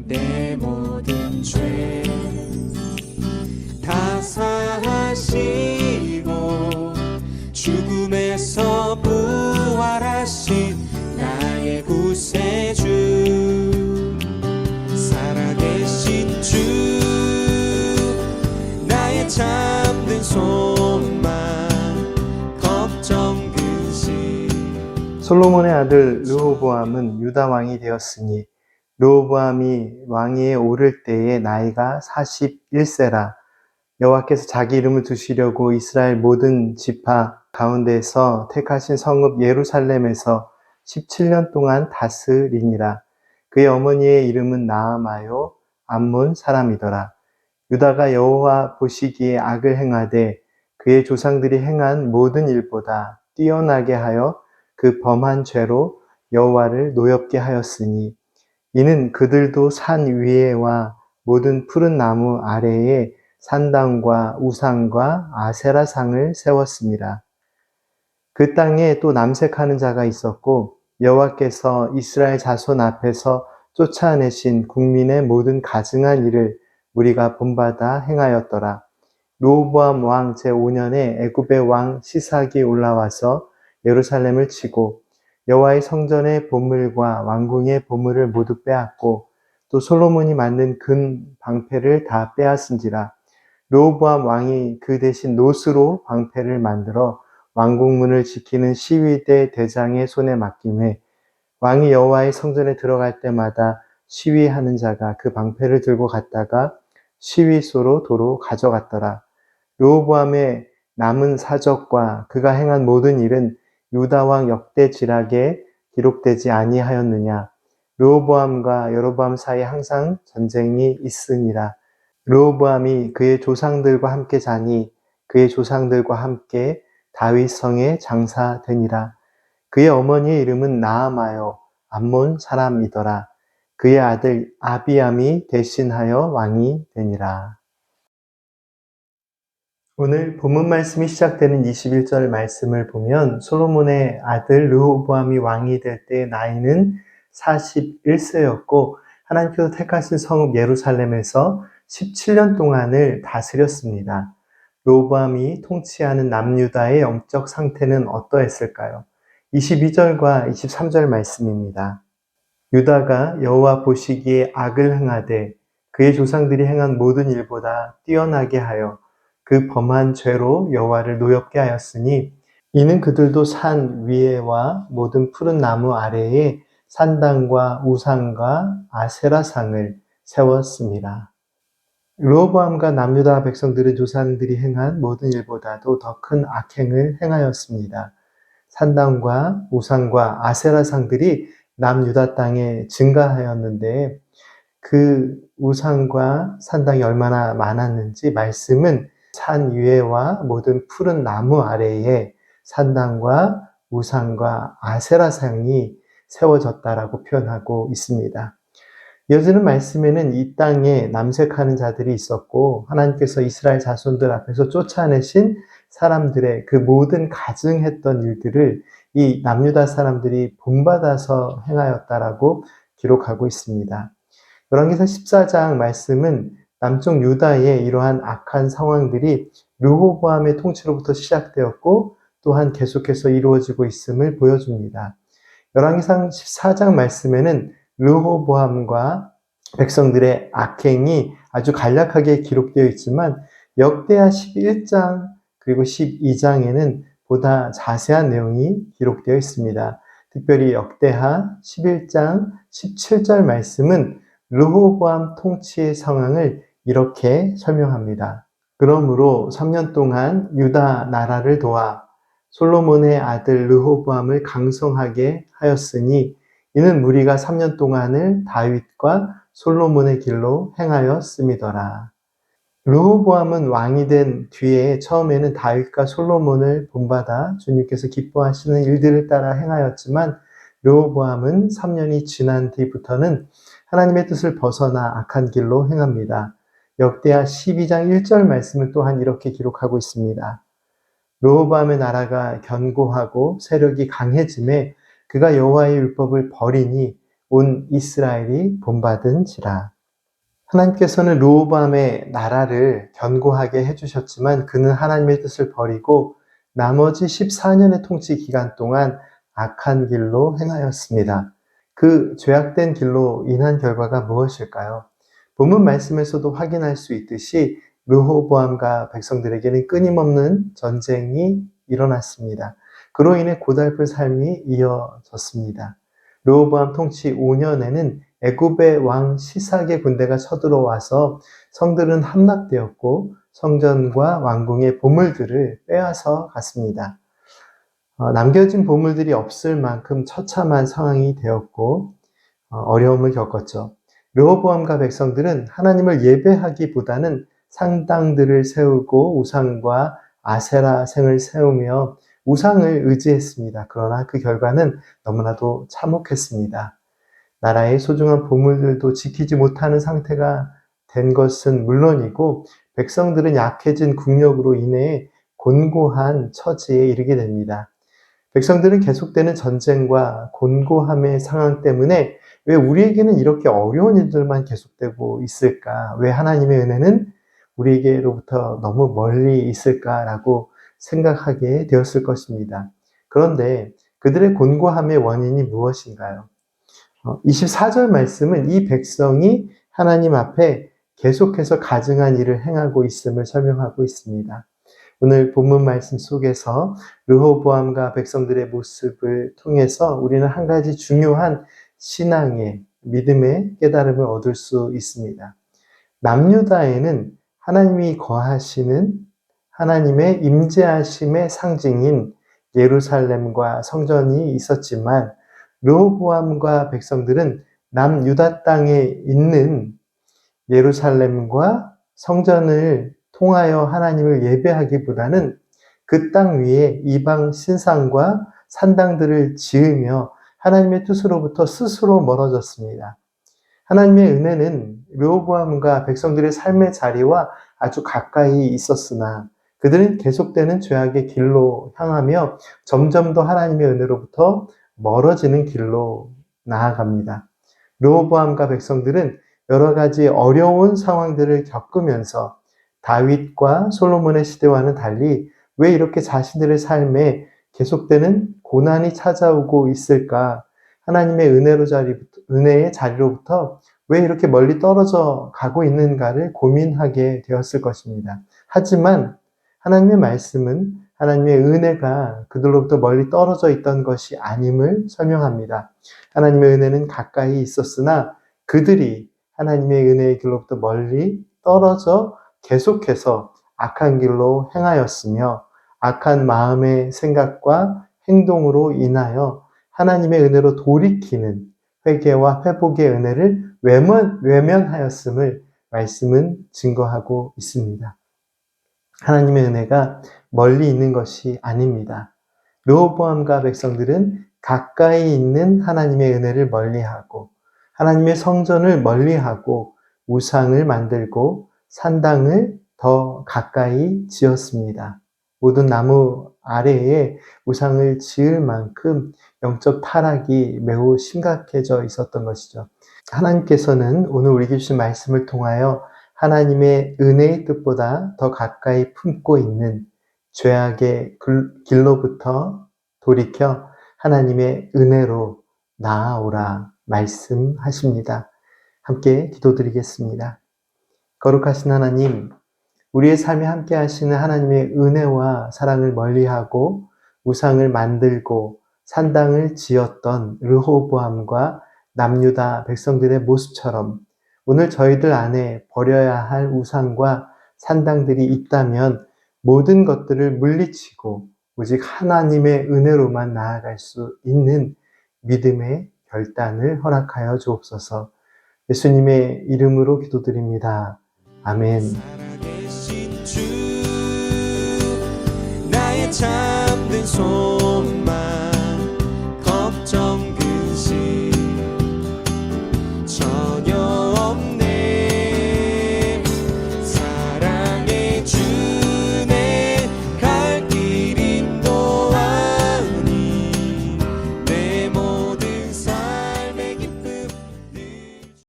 내 모든 죄 다 사하시고 죽음에서 부활하신 나의 구세주 살아계신 주 나의 참된 소망 걱정 근심. 솔로몬의 아들 르호보암은 유다 왕이 되었으니 르호보암이 왕위에 오를 때에 나이가 41세라. 여호와께서 자기 이름을 두시려고 이스라엘 모든 지파 가운데서 택하신 성읍 예루살렘에서 17년 동안 다스리니라. 그의 어머니의 이름은 나아마요 암몬 사람이더라. 유다가 여호와 보시기에 악을 행하되 그의 조상들이 행한 모든 일보다 뛰어나게 하여 그 범한 죄로 여호와를 노엽게 하였으니 이는 그들도 산 위에와 모든 푸른 나무 아래에 산당과 우상과 아세라상을 세웠습니다. 그 땅에 또 남색하는 자가 있었고 여호와께서 이스라엘 자손 앞에서 쫓아내신 국민의 모든 가증한 일을 우리가 본받아 행하였더라. 르호보암 왕 제5년에 애굽의 왕 시삭이 올라와서 예루살렘을 치고 여호와의 성전의 보물과 왕궁의 보물을 모두 빼앗고 또 솔로몬이 만든 금 방패를 다 빼앗은지라. 르호보암 왕이 그 대신 노스로 방패를 만들어 왕궁문을 지키는 시위대 대장의 손에 맡김에 왕이 여호와의 성전에 들어갈 때마다 시위하는 자가 그 방패를 들고 갔다가 시위소로 도로 가져갔더라. 르호보암의 남은 사적과 그가 행한 모든 일은 유다 왕 역대지락에 기록되지 아니하였느냐. 르호보암과 여로보암 사이에 항상 전쟁이 있으니라. 르호보암이 그의 조상들과 함께 자니 그의 조상들과 함께 다윗 성에 장사되니라. 그의 어머니의 이름은 나아마요 암몬 사람이더라. 그의 아들 아비암이 대신하여 왕이 되니라. 오늘 본문 말씀이 시작되는 21절 말씀을 보면 솔로몬의 아들 르호보암이 왕이 될 때 나이는 41세였고 하나님께서 택하신 성읍 예루살렘에서 17년 동안을 다스렸습니다. 르호보암이 통치하는 남유다의 영적 상태는 어떠했을까요? 22절과 23절 말씀입니다. 유다가 여호와 보시기에 악을 행하되 그의 조상들이 행한 모든 일보다 뛰어나게 하여 그 범한 죄로 여호와를 노엽게 하였으니 이는 그들도 산 위에와 모든 푸른 나무 아래에 산당과 우상과 아세라상을 세웠습니다. 르호보암과 남유다 백성들은 조상들이 행한 모든 일보다도 더 큰 악행을 행하였습니다. 산당과 우상과 아세라상들이 남유다 땅에 증가하였는데 그 우상과 산당이 얼마나 많았는지 말씀은 산 위에와 모든 푸른 나무 아래에 산당과 우상과 아세라상이 세워졌다라고 표현하고 있습니다. 이어지는 말씀에는 이 땅에 남색하는 자들이 있었고 하나님께서 이스라엘 자손들 앞에서 쫓아내신 사람들의 그 모든 가증했던 일들을 이 남유다 사람들이 본받아서 행하였다라고 기록하고 있습니다. 열왕기상 14장 말씀은 남쪽 유다의 이러한 악한 상황들이 르호보암의 통치로부터 시작되었고 또한 계속해서 이루어지고 있음을 보여줍니다. 열왕기상 14장 말씀에는 르호보암과 백성들의 악행이 아주 간략하게 기록되어 있지만 역대하 11장 그리고 12장에는 보다 자세한 내용이 기록되어 있습니다. 특별히 역대하 11장 17절 말씀은 르호보암 통치의 상황을 이렇게 설명합니다. 그러므로 3년 동안 유다 나라를 도와 솔로몬의 아들 르호보암을 강성하게 하였으니 이는 무리가 3년 동안을 다윗과 솔로몬의 길로 행하였음이더라. 르호보암은 왕이 된 뒤에 처음에는 다윗과 솔로몬을 본받아 주님께서 기뻐하시는 일들을 따라 행하였지만 르호보암은 3년이 지난 뒤부터는 하나님의 뜻을 벗어나 악한 길로 행합니다. 역대하 12장 1절 말씀은 또한 이렇게 기록하고 있습니다. 르호보암의 나라가 견고하고 세력이 강해짐에 그가 여호와의 율법을 버리니 온 이스라엘이 본받은지라. 하나님께서는 르호보암의 나라를 견고하게 해주셨지만 그는 하나님의 뜻을 버리고 나머지 14년의 통치 기간 동안 악한 길로 행하였습니다. 그 죄악된 길로 인한 결과가 무엇일까요? 본문 말씀에서도 확인할 수 있듯이 르호보암과 백성들에게는 끊임없는 전쟁이 일어났습니다. 그로 인해 고달픈 삶이 이어졌습니다. 르호보암 통치 5년에는 애굽의 왕 시삭의 군대가 쳐들어와서 성들은 함락되었고 성전과 왕궁의 보물들을 빼앗아 갔습니다. 남겨진 보물들이 없을 만큼 처참한 상황이 되었고 어려움을 겪었죠. 르호보암과 백성들은 하나님을 예배하기보다는 상당들을 세우고 우상과 아세라생을 세우며 우상을 의지했습니다. 그러나 그 결과는 너무나도 참혹했습니다. 나라의 소중한 보물들도 지키지 못하는 상태가 된 것은 물론이고 백성들은 약해진 국력으로 인해 곤고한 처지에 이르게 됩니다. 백성들은 계속되는 전쟁과 곤고함의 상황 때문에 왜 우리에게는 이렇게 어려운 일들만 계속되고 있을까? 왜 하나님의 은혜는 우리에게로부터 너무 멀리 있을까라고 생각하게 되었을 것입니다. 그런데 그들의 곤고함의 원인이 무엇인가요? 24절 말씀은 이 백성이 하나님 앞에 계속해서 가증한 일을 행하고 있음을 설명하고 있습니다. 오늘 본문 말씀 속에서 르호보암과 백성들의 모습을 통해서 우리는 한 가지 중요한 신앙의 믿음의 깨달음을 얻을 수 있습니다. 남유다에는 하나님이 거하시는 하나님의 임재하심의 상징인 예루살렘과 성전이 있었지만 르호보암과 백성들은 남유다 땅에 있는 예루살렘과 성전을 통하여 하나님을 예배하기보다는 그 땅 위에 이방 신상과 산당들을 지으며 하나님의 뜻으로부터 스스로 멀어졌습니다. 하나님의 은혜는 르호보암과 백성들의 삶의 자리와 아주 가까이 있었으나 그들은 계속되는 죄악의 길로 향하며 점점 더 하나님의 은혜로부터 멀어지는 길로 나아갑니다. 르호보암과 백성들은 여러 가지 어려운 상황들을 겪으면서 다윗과 솔로몬의 시대와는 달리 왜 이렇게 자신들의 삶에 계속되는 고난이 찾아오고 있을까? 하나님의 은혜의 자리로부터 왜 이렇게 멀리 떨어져 가고 있는가를 고민하게 되었을 것입니다. 하지만 하나님의 말씀은 하나님의 은혜가 그들로부터 멀리 떨어져 있던 것이 아님을 설명합니다. 하나님의 은혜는 가까이 있었으나 그들이 하나님의 은혜의 길로부터 멀리 떨어져 계속해서 악한 길로 행하였으며 악한 마음의 생각과 행동으로 인하여 하나님의 은혜로 돌이키는 회개와 회복의 은혜를 외면하였음을 말씀은 증거하고 있습니다. 하나님의 은혜가 멀리 있는 것이 아닙니다. 르호보암과 백성들은 가까이 있는 하나님의 은혜를 멀리하고 하나님의 성전을 멀리하고 우상을 만들고 산당을 더 가까이 지었습니다. 모든 나무 아래에 우상을 지을 만큼 영적 타락이 매우 심각해져 있었던 것이죠. 하나님께서는 오늘 우리에게 주신 말씀을 통하여 하나님의 은혜의 뜻보다 더 가까이 품고 있는 죄악의 길로부터 돌이켜 하나님의 은혜로 나아오라 말씀하십니다. 함께 기도드리겠습니다. 거룩하신 하나님, 우리의 삶에 함께 하시는 하나님의 은혜와 사랑을 멀리하고 우상을 만들고 산당을 지었던 르호보암과 남유다 백성들의 모습처럼 오늘 저희들 안에 버려야 할 우상과 산당들이 있다면 모든 것들을 물리치고 오직 하나님의 은혜로만 나아갈 수 있는 믿음의 결단을 허락하여 주옵소서. 예수님의 이름으로 기도드립니다. 아멘. 살아계신 주 나의 참된 소망